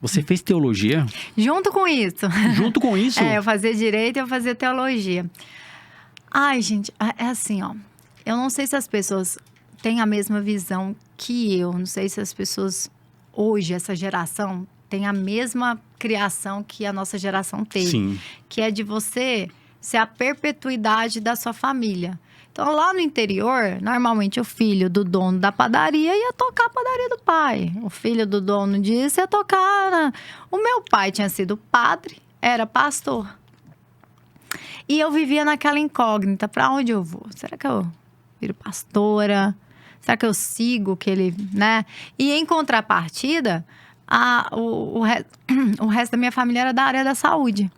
Você fez teologia? Junto com isso. Junto com isso? Eu fazia direito e eu fazia teologia. Ai, gente, é assim, ó. Eu não sei se as pessoas têm a mesma visão que eu. Não sei se as pessoas, hoje, essa geração, tem a mesma criação que a nossa geração teve. Sim. Que é de você ser a perpetuidade da sua família. Então, lá no interior, normalmente o filho do dono da padaria ia tocar a padaria do pai. O filho do dono disso ia tocar... O meu pai tinha sido padre, era pastor. E eu vivia naquela incógnita, para onde eu vou? Será que eu viro pastora? Será que eu sigo que ele, né? E em contrapartida, o resto da minha família era da área da saúde.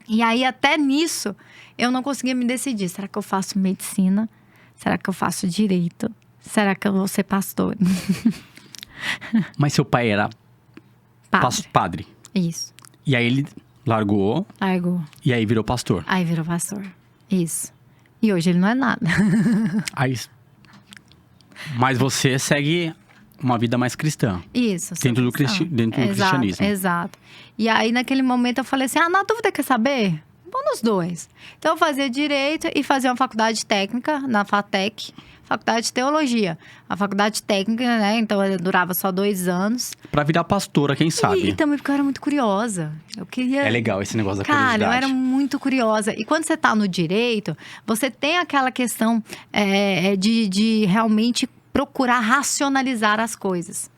E aí, até nisso, eu não conseguia me decidir. Será que eu faço medicina? Será que eu faço direito? Será que eu vou ser pastor? Mas seu pai era padre. Isso. E aí ele largou. Largou. E aí virou pastor. Aí virou pastor. Isso. E hoje ele não é nada. Mas você segue uma vida mais cristã. Isso. Dentro do cristianismo. Exato. E aí, naquele momento, eu falei assim, na dúvida, quer saber? Vou nos dois. Então, eu fazia direito e fazia uma faculdade técnica na FATEC. Faculdade de teologia. A faculdade técnica, né? Então, durava só 2 anos. Pra virar pastora, quem sabe? E também porque eu era muito curiosa. Eu queria... É legal esse negócio da curiosidade. Cara, eu era muito curiosa. E quando você tá no direito, você tem aquela questão de realmente procurar racionalizar as coisas.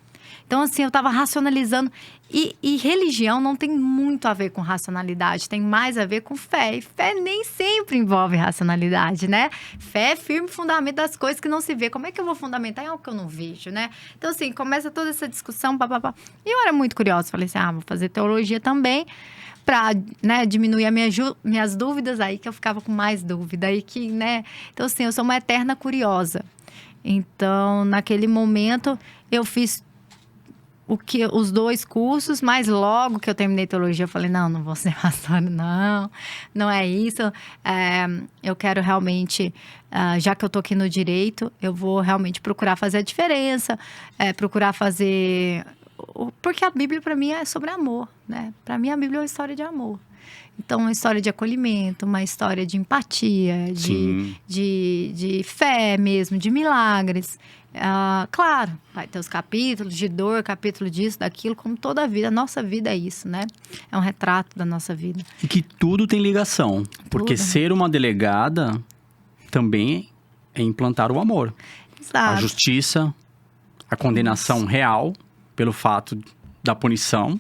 Então, assim, eu tava racionalizando. E religião não tem muito a ver com racionalidade, tem mais a ver com fé. E fé nem sempre envolve racionalidade, né? Fé é firme fundamento das coisas que não se vê. Como é que eu vou fundamentar em algo que eu não vejo, né? Então, assim, começa toda essa discussão, papapá. E eu era muito curiosa, falei assim, vou fazer teologia também, pra, né, diminuir as minhas dúvidas, aí que eu ficava com mais dúvida. Aí que, né? Então, assim, eu sou uma eterna curiosa. Então, naquele momento, eu fiz os 2 cursos, mas logo que eu terminei teologia, eu falei, não vou ser pastora, não é isso. Eu quero realmente, já que eu tô aqui no direito, eu vou realmente procurar fazer a diferença, procurar fazer... Porque a Bíblia, para mim, é sobre amor, né? Para mim, a Bíblia é uma história de amor. Então, uma história de acolhimento, uma história de empatia, de fé mesmo, de milagres. Claro, vai ter os capítulos de dor, capítulo disso, daquilo, como toda a vida. A nossa vida é isso, né? É um retrato da nossa vida. E que tudo tem ligação. Porque ser uma delegada também é implantar o amor. Exato. A justiça, a condenação real pelo fato da punição.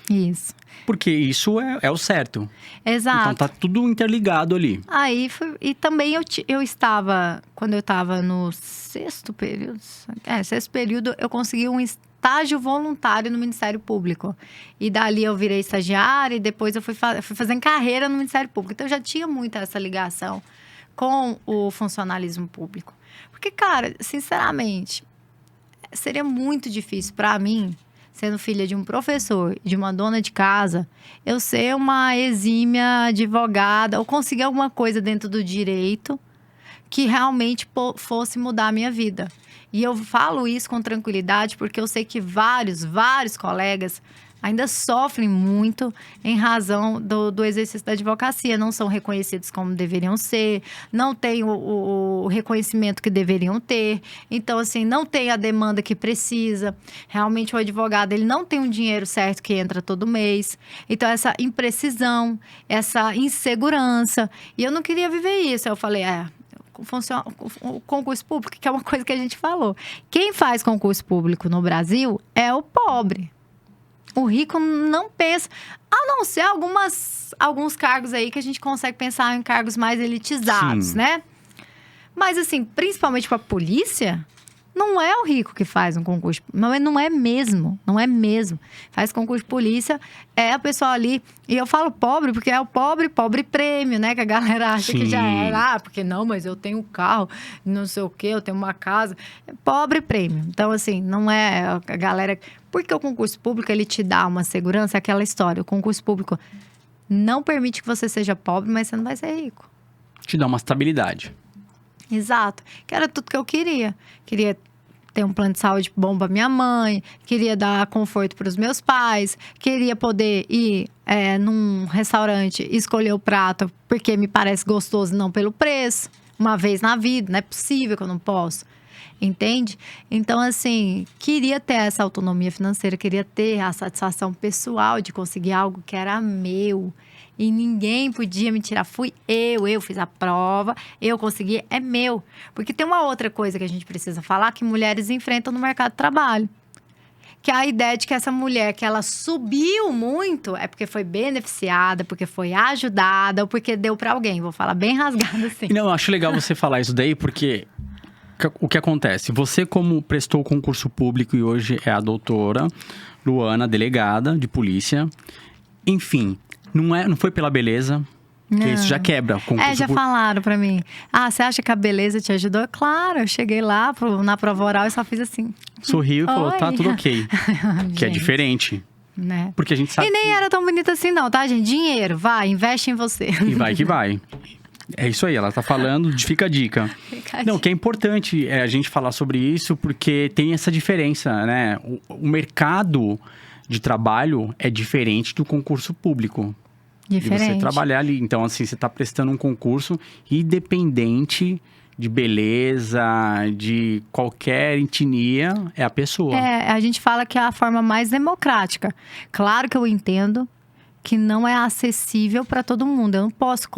Isso. Porque isso é o certo. Exato. Então tá tudo interligado ali. Aí, e também eu estava, quando eu estava no 6º período, 6º período, eu consegui um estágio voluntário no Ministério Público. E dali eu virei estagiária e depois eu fui fazendo carreira no Ministério Público. Então eu já tinha muito essa ligação com o funcionalismo público. Porque, cara, sinceramente, seria muito difícil para mim, sendo filha de um professor e de uma dona de casa, eu ser uma exímia advogada ou conseguir alguma coisa dentro do direito que realmente fosse mudar a minha vida. E eu falo isso com tranquilidade porque eu sei que vários colegas ainda sofrem muito em razão do exercício da advocacia. Não são reconhecidos como deveriam ser, não têm o reconhecimento que deveriam ter. Então, assim, não tem a demanda que precisa. Realmente, o advogado, ele não tem um dinheiro certo que entra todo mês. Então, essa imprecisão, essa insegurança. E eu não queria viver isso. Eu falei, o concurso público, que é uma coisa que a gente falou. Quem faz concurso público no Brasil é o pobre. O rico não pensa, a não ser alguns cargos aí que a gente consegue pensar em cargos mais elitizados, Sim. né? Mas, assim, principalmente para a polícia, não é o rico que faz um concurso. Não é mesmo. Faz concurso de polícia, é a pessoa ali. E eu falo pobre, porque é o pobre prêmio, né? Que a galera acha que já era. Porque não, mas eu tenho um carro, não sei o quê, eu tenho uma casa. É pobre prêmio. Então, assim, não é a galera... Porque o concurso público, ele te dá uma segurança, é aquela história. O concurso público não permite que você seja pobre, mas você não vai ser rico. Te dá uma estabilidade. Exato. Que era tudo que eu queria. Queria ter um plano de saúde bom para minha mãe, queria dar conforto para os meus pais, queria poder ir num restaurante e escolher o prato porque me parece gostoso, não pelo preço. Uma vez na vida, não é possível que eu não posso. Entende? Então, assim, queria ter essa autonomia financeira, queria ter a satisfação pessoal de conseguir algo que era meu. E ninguém podia me tirar. Fui eu fiz a prova, eu consegui, é meu. Porque tem uma outra coisa que a gente precisa falar que mulheres enfrentam no mercado de trabalho. Que é a ideia de que essa mulher, que ela subiu muito, é porque foi beneficiada, porque foi ajudada, ou porque deu pra alguém. Vou falar bem rasgado assim. Não, eu acho legal você falar isso daí, porque o que acontece? Você, como prestou o concurso público e hoje é a doutora Luana, delegada de polícia, enfim... Não foi pela beleza, porque isso já quebra o concurso. Já falaram pra mim. Você acha que a beleza te ajudou? Claro, eu cheguei lá na prova oral e só fiz assim. Sorriu e falou, tá tudo ok. Que é Gente, diferente. né? Porque a gente sabe E nem era tão bonita assim não, tá, gente? Dinheiro, vai, investe em você. E vai que vai. É isso aí, ela tá falando, fica a dica. Não, que é importante a gente falar sobre isso, porque tem essa diferença, né? O mercado de trabalho é diferente do concurso público. Diferente. De você trabalhar ali. Então, assim, você está prestando um concurso independente de beleza, de qualquer etnia, é a pessoa. A gente fala que é a forma mais democrática. Claro que eu entendo que não é acessível para todo mundo. Eu não posso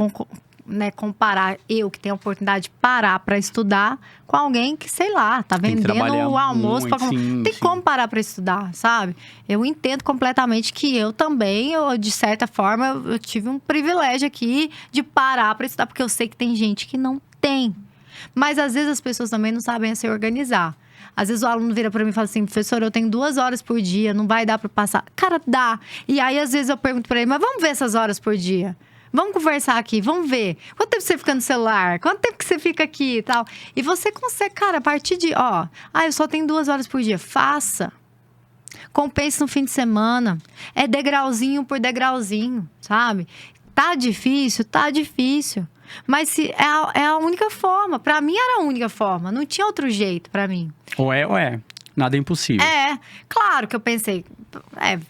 comparar eu, que tenho a oportunidade de parar para estudar, com alguém que, sei lá, tá vendendo o almoço. Não tem como parar para estudar, sabe? Eu entendo completamente que eu também, de certa forma, eu tive um privilégio aqui de parar para estudar, porque eu sei que tem gente que não tem. Mas, às vezes, as pessoas também não sabem se organizar. Às vezes o aluno vira pra mim e fala assim, professor, eu tenho 2 horas por dia, não vai dar pra passar. Cara, dá. E aí, às vezes, eu pergunto pra ele, mas vamos ver essas horas por dia? Vamos conversar aqui, vamos ver. Quanto tempo você fica no celular? Quanto tempo que você fica aqui e tal? E você consegue, cara, a partir de, eu só tenho 2 horas por dia. Faça. Compense no fim de semana. É degrauzinho por degrauzinho, sabe? Tá difícil? Tá difícil. Mas é a única forma. Pra mim era a única forma. Não tinha outro jeito pra mim. Ou é. Nada é impossível. Claro que eu pensei,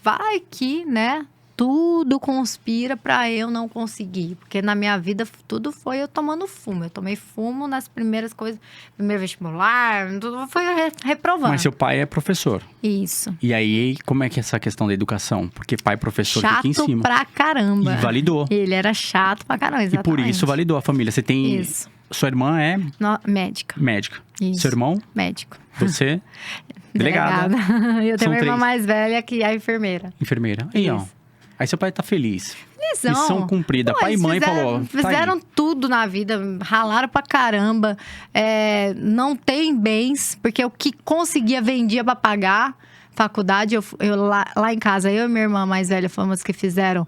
vai que, né? Tudo conspira pra eu não conseguir. Porque na minha vida, tudo foi eu tomando fumo. Eu tomei fumo nas primeiras coisas. Primeiro vestibular, tudo foi reprovando. Mas seu pai é professor. Isso. E aí, como é que é essa questão da educação? Porque pai professor fica em cima. Chato pra caramba. E validou. Ele era chato pra caramba, exatamente. E por isso validou a família. Você tem... Isso. Sua irmã é... Médica. Médica. Isso. Seu irmão? Médico. Você? Delegada. Eu tenho São uma irmã 3. mais velha que é enfermeira. Enfermeira. Aí, ó. Aí seu pai tá feliz. Missão cumprida. Pai e mãe fizeram tudo na vida, ralaram pra caramba. Não tem bens, porque o que conseguia vendia pra pagar. Faculdade, lá em casa, eu e minha irmã mais velha fomos que fizeram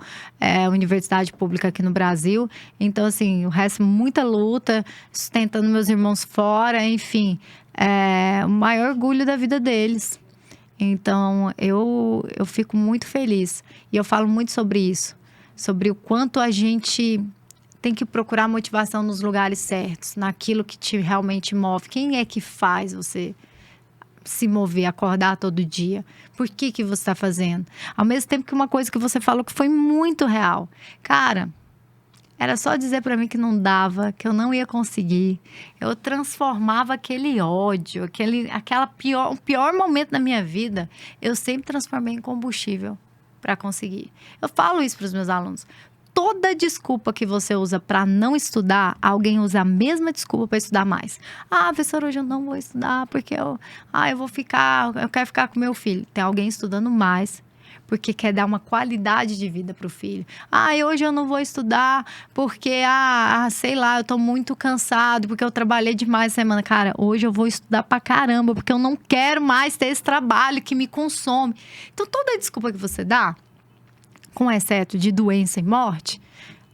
universidade pública aqui no Brasil. Então, assim, o resto, muita luta, sustentando meus irmãos fora, enfim. O maior orgulho da vida deles. Então, eu fico muito feliz. E eu falo muito sobre isso. Sobre o quanto a gente tem que procurar motivação nos lugares certos. Naquilo que te realmente move. Quem é que faz você se mover, acordar todo dia? Por que você está fazendo? Ao mesmo tempo que uma coisa que você falou que foi muito real. Cara, era só dizer pra mim que não dava, que eu não ia conseguir. Eu transformava aquele ódio, o pior momento da minha vida, eu sempre transformei em combustível para conseguir. Eu falo isso pros meus alunos. Toda desculpa que você usa para não estudar, alguém usa a mesma desculpa para estudar mais. Professor, hoje eu não vou estudar porque eu quero ficar com meu filho. Tem alguém estudando mais porque quer dar uma qualidade de vida pro filho. Hoje eu não vou estudar porque, sei lá, eu tô muito cansado, porque eu trabalhei demais essa semana. Cara, hoje eu vou estudar pra caramba, porque eu não quero mais ter esse trabalho que me consome. Então, toda desculpa que você dá, com exceto de doença e morte,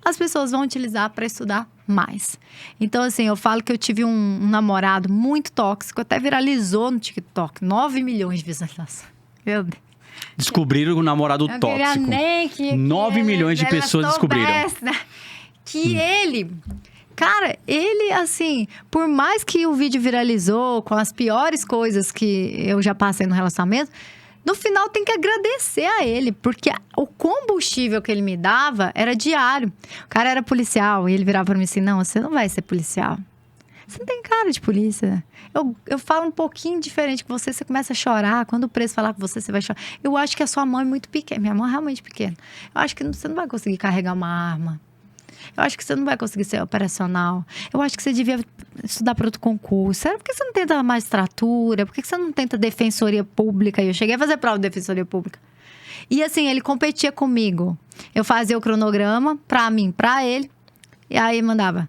as pessoas vão utilizar para estudar mais. Então, assim, eu falo que eu tive um namorado muito tóxico, até viralizou no TikTok, 9 milhões de visualizações. Meu Deus. Descobriram o namorado tóxico. 9 milhões de pessoas descobriram. Que ele Cara, ele, assim, por mais que o vídeo viralizou com as piores coisas que eu já passei no relacionamento, no final tem que agradecer a ele, porque o combustível que ele me dava era diário. O cara era policial e ele virava pra mim assim, não, você não vai ser policial. Você não tem cara de polícia. Eu falo um pouquinho diferente com você, você começa a chorar. Quando o preso falar com você, você vai chorar. Eu acho que a sua mão é muito pequena. Minha mão é realmente pequena. Eu acho que você não vai conseguir carregar uma arma. Eu acho que você não vai conseguir ser operacional. Eu acho que você devia estudar para outro concurso. Por que você não tenta magistratura? Por que você não tenta defensoria pública? Eu cheguei a fazer prova de defensoria pública. E assim, ele competia comigo. Eu fazia o cronograma pra mim, pra ele. E aí mandava...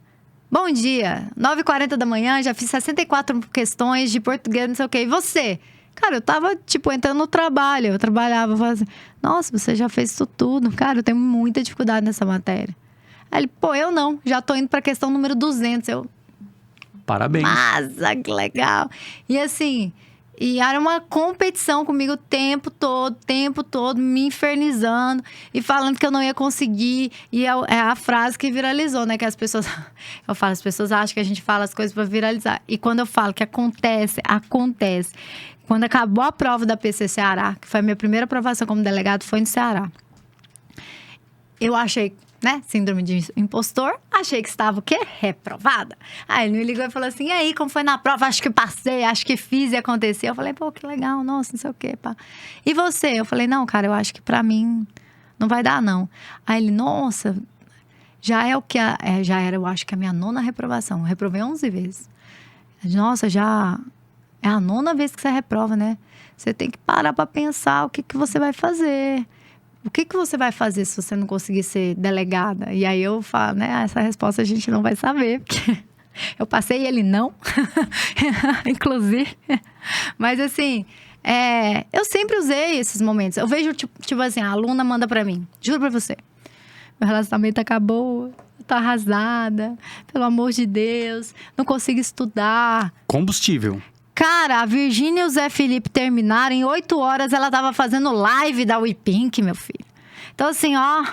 Bom dia, 9h40 da manhã, já fiz 64 questões de português, não sei o quê. E você? Cara, eu tava, tipo, entrando no trabalho. Eu trabalhava, eu falava assim, nossa, você já fez isso tudo. Cara, eu tenho muita dificuldade nessa matéria. Aí ele, pô, eu não. Já tô indo pra questão número 200. Eu... Parabéns. Nossa, que legal. E assim... E era uma competição comigo o tempo todo, me infernizando e falando que eu não ia conseguir. E é a frase que viralizou, né? Que as pessoas... Eu falo, as pessoas acham que a gente fala as coisas pra viralizar. E quando eu falo que acontece. Quando acabou a prova da PC Ceará, que foi a minha primeira aprovação como delegado, foi no Ceará. Eu achei... né? Síndrome de impostor. Achei que estava o quê? Reprovada. Aí ele me ligou e falou assim, e aí, como foi na prova? Acho que passei, acho que fiz e aconteceu. Eu falei, pô, que legal, nossa, não sei o quê, pá. E você? Eu falei, não, cara, eu acho que pra mim não vai dar, não. Aí ele, nossa, já é o que... já era, eu acho que a minha 9ª reprovação. Eu reprovei 11 vezes. Nossa, já é a 9ª vez que você reprova, né? Você tem que parar pra pensar o que você vai fazer. O que você vai fazer se você não conseguir ser delegada? E aí eu falo, né? Essa resposta a gente não vai saber, porque eu passei e ele não, inclusive. Mas assim, eu sempre usei esses momentos. Eu vejo, tipo assim, a aluna manda pra mim, juro pra você, meu relacionamento acabou, eu tô arrasada, pelo amor de Deus, não consigo estudar. Combustível. Cara, a Virgínia e o Zé Felipe terminaram. Em 8 horas ela tava fazendo live da WePink, meu filho. Então, assim, ó.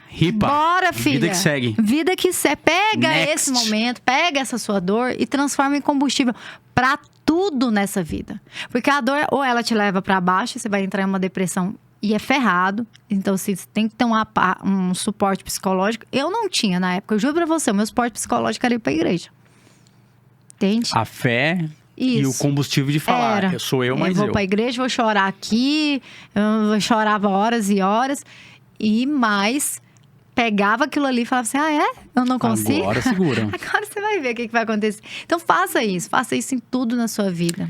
Ripa. Bora, filha. Vida que segue. Vida que segue. Pega Next. esse momento, pega essa sua dor e transforma em combustível pra tudo nessa vida. Porque a dor, ou ela te leva pra baixo, você vai entrar em uma depressão e é ferrado. Então, assim, você tem que ter um suporte psicológico. Eu não tinha na época. Eu juro pra você, o meu suporte psicológico era ir pra igreja. Entende? A fé... Isso. E o combustível de falar, sou eu, mas eu. Vou pra igreja, vou chorar aqui, eu chorava horas e horas. E mais, pegava aquilo ali e falava assim, eu não consigo? Agora segura. Agora você vai ver o que vai acontecer. Então faça isso em tudo na sua vida.